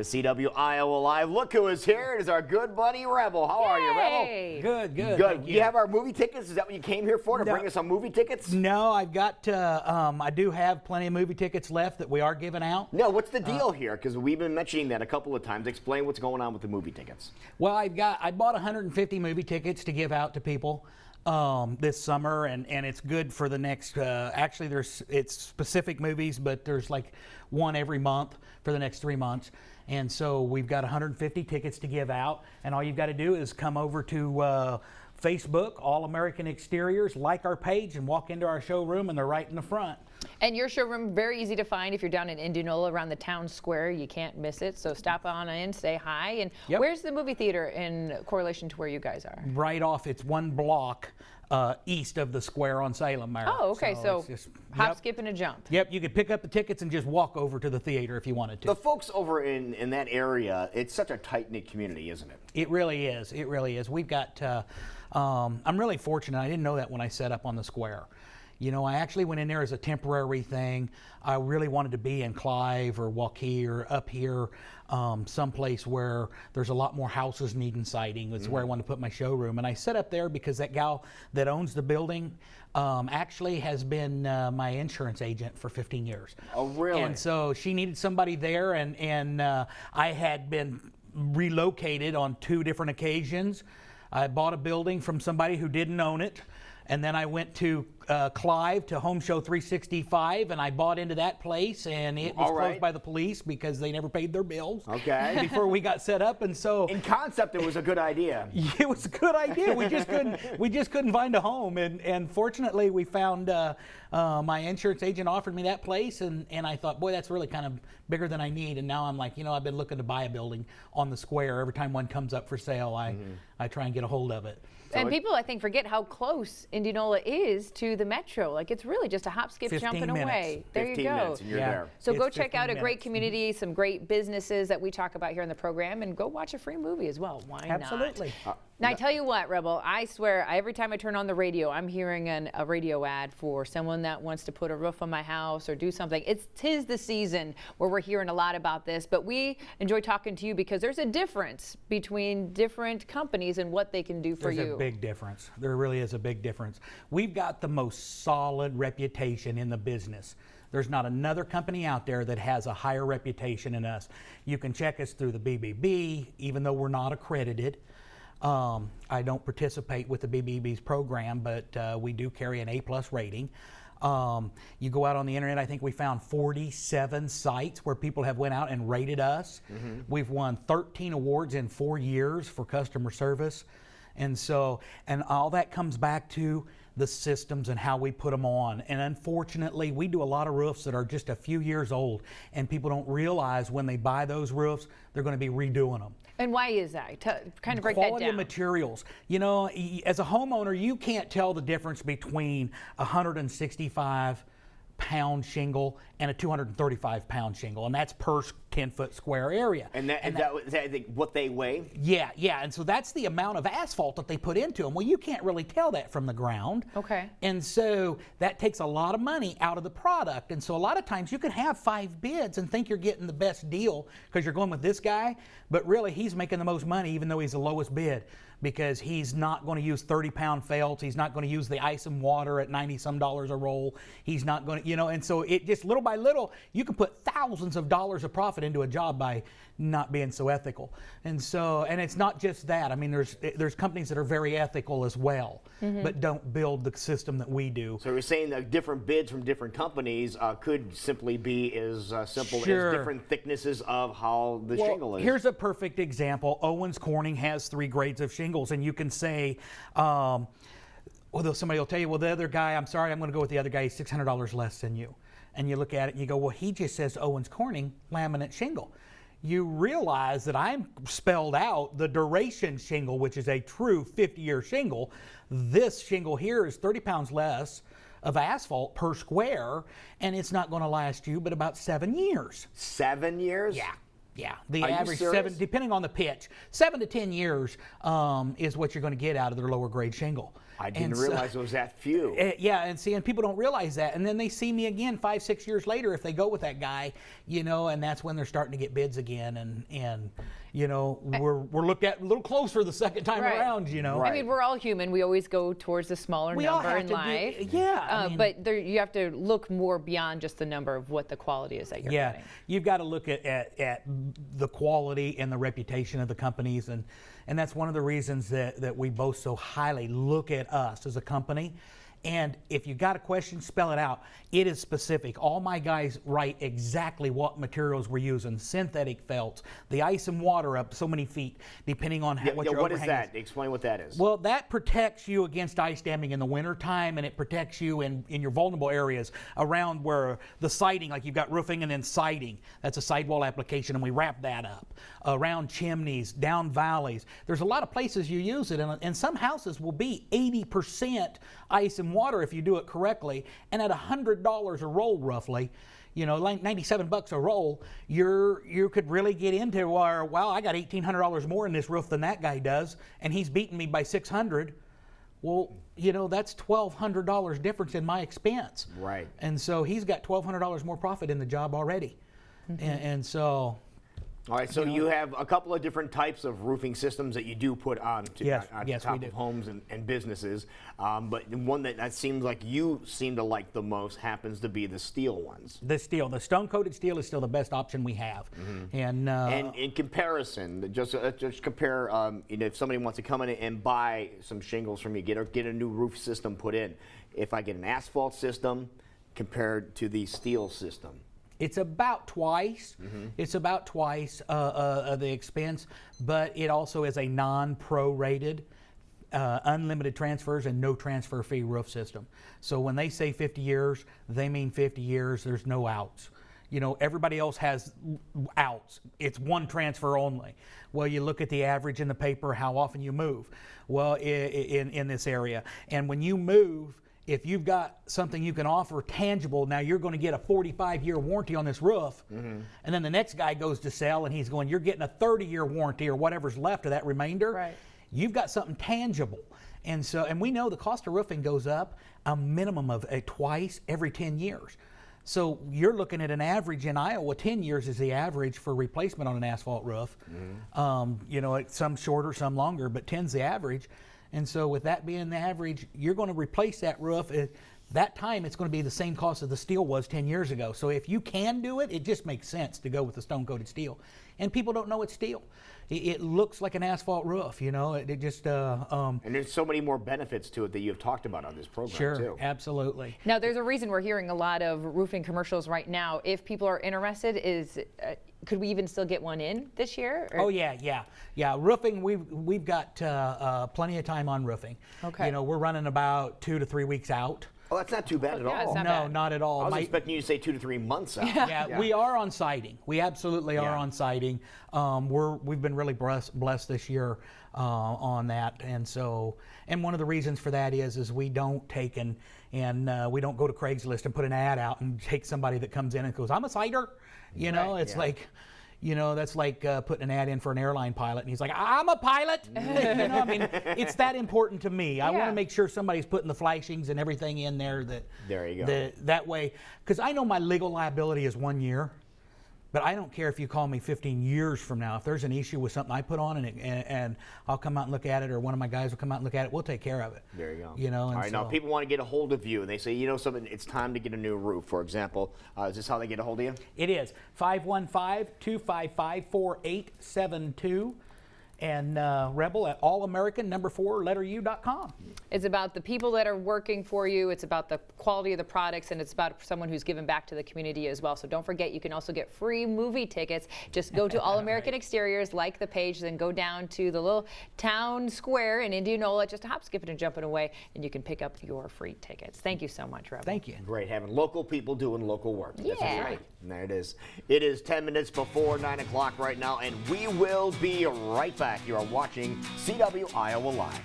CW Iowa Live. Look who is here. It is our good buddy Rebel. How are you, Rebel? Good, good. Good. You have our movie tickets? Is that what you came here for, to bring us some movie tickets? No, I've got, I do have plenty of movie tickets left that we are giving out. No, what's the deal here? Because we've been mentioning that a couple of times. Explain what's going on with the movie tickets. Well, I bought 150 movie tickets to give out to people this summer, and it's good for the next, actually it's specific movies, but there's like one every month for the next 3 months. And so we've got 150 tickets to give out, and all you've got to do is come over to Facebook, All American Exteriors, like our page, and walk into our showroom, and they're right in the front. And your showroom, very easy to find if you're down in Indianola around the town square. You can't miss it, so stop on in, say hi. And where's the movie theater in correlation to where you guys are? Right off, it's one block east of the square on Salem there. Oh, okay, so just, hop, skip, and a jump. Yep, you could pick up the tickets and just walk over to the theater if you wanted to. The folks over in that area, it's such a tight-knit community, isn't it? It really is. It really is. We've got, I'm really fortunate. I didn't know that when I set up on the square. You know, I actually went in there as a temporary thing. I really wanted to be in Clive or Waukee or up here, someplace where there's a lot more houses needing siding. That's where I wanted to put my showroom. And I set up there because that gal that owns the building actually has been my insurance agent for 15 years. Oh, really? And so she needed somebody there, and I had been relocated on 2 different occasions. I bought a building from somebody who didn't own it. And then I went to Clive to Home Show 365, and I bought into that place, and it was closed by the police because they never paid their bills. Okay. Before we got set up, and so in concept, it was a good idea. It was a good idea. We just couldn't find a home, and fortunately we found my insurance agent offered me that place, and I thought, boy, that's really kind of bigger than I need. And now I'm like, you know, I've been looking to buy a building on the square. Every time one comes up for sale, I try and get a hold of it. And people, I think, forget how close Indianola is to the metro. Like, it's really just a hop, skip, jump, and away. There you 15 go. minutes and you're there. So go check out a great community, some great businesses that we talk about here on the program, and go watch a free movie as well. Why not? Absolutely. Now, I tell you what, Rebel, I swear, every time I turn on the radio, I'm hearing a radio ad for someone that wants to put a roof on my house or do something. Tis the season where we're hearing a lot about this, but we enjoy talking to you because there's a difference between different companies and what they can do for you. There's a big difference. There really is a big difference. We've got the most solid reputation in the business. There's not another company out there that has a higher reputation than us. You can check us through the BBB, even though we're not accredited. I don't participate with the BBB's program, but we do carry an A+ rating. You go out on the internet, I think we found 47 sites where people have went out and rated us. We've won 13 awards in 4 years for customer service. And so, and all that comes back to the systems and how we put them on. And unfortunately, we do a lot of roofs that are just a few years old, and people don't realize when they buy those roofs, they're going to be redoing them. And why is that? Kind of break that down. Quality of materials. You know, as a homeowner, you can't tell the difference between a 165-pound shingle and a 235-pound shingle, and that's per 10-foot square area. And is that what they weigh? Yeah, and so that's the amount of asphalt that they put into them. Well, you can't really tell that from the ground. Okay. And so that takes a lot of money out of the product. And so a lot of times you can have 5 bids and think you're getting the best deal because you're going with this guy, but really he's making the most money even though he's the lowest bid, because he's not going to use 30-pound felts. He's not going to use the ice and water at $90-some a roll. He's not going to, you know, and so it just little by little, you can put thousands of dollars of profit into a job by not being so ethical. And so, and it's not just that. I mean, there's companies that are very ethical as well, but don't build the system that we do. So you're saying that different bids from different companies could simply be as simple as different thicknesses of how the shingle is. Here's a perfect example. Owens Corning has 3 grades of shingles, and you can say, well, somebody will tell you, well, the other guy, I'm sorry, I'm going to go with the other guy, he's $600 less than you. And you look at it and you go, well, he just says Owens Corning laminate shingle. You realize that I'm spelled out the duration shingle, which is a true 50-year shingle. This shingle here is 30 pounds less of asphalt per square, and it's not going to last you but about 7 years. 7 years? Yeah. The average 7, depending on the pitch, 7 to 10 years is what you're going to get out of their lower grade shingle. I didn't realize it was that few. Yeah, and people don't realize that. And then they see me again 5-6 years later if they go with that guy, and that's when they're starting to get bids again. And we're looked at a little closer the second time around, Right. I mean, we're all human. We always go towards the smaller number in life. But you have to look more beyond just the number of what the quality is that you're getting. You've got to look at the quality and the reputation of the companies, and that's one of the reasons that we both so highly look at us as a company. And if you got a question, spell it out. It is specific. All my guys write exactly what materials we're using. Synthetic felts, the ice and water up so many feet, depending on what your what overhang is that? Explain what that is. Well, that protects you against ice damming in the wintertime, and it protects you in your vulnerable areas around where the siding, like you've got roofing and then siding. That's a sidewall application, and we wrap that up. Around chimneys, down valleys. There's a lot of places you use it, and some houses will be 80% ice and water if you do it correctly, and at $100 a roll roughly, like $97 a roll, you could really get into where, wow, I got $1,800 more in this roof than that guy does, and he's beating me by $600. Well, that's $1,200 difference in my expense. Right. And so he's got $1,200 more profit in the job already. And so... All right, so you have a couple of different types of roofing systems that you do put on top of homes and businesses, but one that seems like you seem to like the most happens to be the steel ones. The stone-coated steel is still the best option we have. And in comparison, just compare, if somebody wants to come in and buy some shingles from you, get a new roof system put in, if I get an asphalt system compared to the steel system. It's about twice. It's about twice the expense, but it also is a non-prorated, unlimited transfers and no transfer fee roof system. So when they say 50 years, they mean 50 years. There's no outs. Everybody else has outs. It's one transfer only. Well, you look at the average in the paper, how often you move. Well, in this area, and when you move, if you've got something you can offer tangible, now you're going to get a 45-year warranty on this roof, and then the next guy goes to sell and he's going, you're getting a 30-year warranty or whatever's left of that remainder. Right. You've got something tangible. And we know the cost of roofing goes up a minimum of twice every 10 years. So you're looking at an average in Iowa, 10 years is the average for replacement on an asphalt roof. Some shorter, some longer, but 10's the average. And so with that being the average, you're going to replace that roof. At that time, it's going to be the same cost as the steel was 10 years ago. So if you can do it, it just makes sense to go with the stone-coated steel. And people don't know it's steel. It looks like an asphalt roof, It just... and there's so many more benefits to it that you've talked about on this program, sure, too. Absolutely. Now, there's a reason we're hearing a lot of roofing commercials right now. If people are interested, could we even still get one in this year? Or? Oh, yeah. Roofing, we've got plenty of time on roofing. Okay. We're running about 2 to 3 weeks out. Oh, that's not too bad at all. It's not No, bad. not at all. I was expecting you to say 2 to 3 months out. Yeah, we are on siding. We absolutely are on siding. We've been really blessed this year on that, and one of the reasons for that is we don't take and we don't go to Craigslist and put an ad out and take somebody that comes in and goes, I'm a sider. It's like. That's like putting an ad in for an airline pilot, and he's like, I'm a pilot. It's that important to me. I want to make sure somebody's putting the flashings and everything in there There you go. that way, because I know my legal liability is 1 year, but I don't care if you call me 15 years from now. If there's an issue with something I put on and I'll come out and look at it, or one of my guys will come out and look at it, we'll take care of it. There you go. All right, now people want to get a hold of you, and they say, something, it's time to get a new roof, for example. Is this how they get a hold of you? It is 515-255-4872, and Rebel at allamerican4u.com. It's about the people that are working for you. It's about the quality of the products, and it's about someone who's given back to the community as well. So don't forget, you can also get free movie tickets. Just go to All American Exteriors, like the page, then go down to the little town square in Indianola, just a hop, skipping, and jumping away, and you can pick up your free tickets. Thank you so much, Rebel. Thank you. Great, having local people doing local work. Yeah. That's right. And there it is. It is 10 minutes before 9 o'clock right now, and we will be right back. You are watching CW Iowa Live.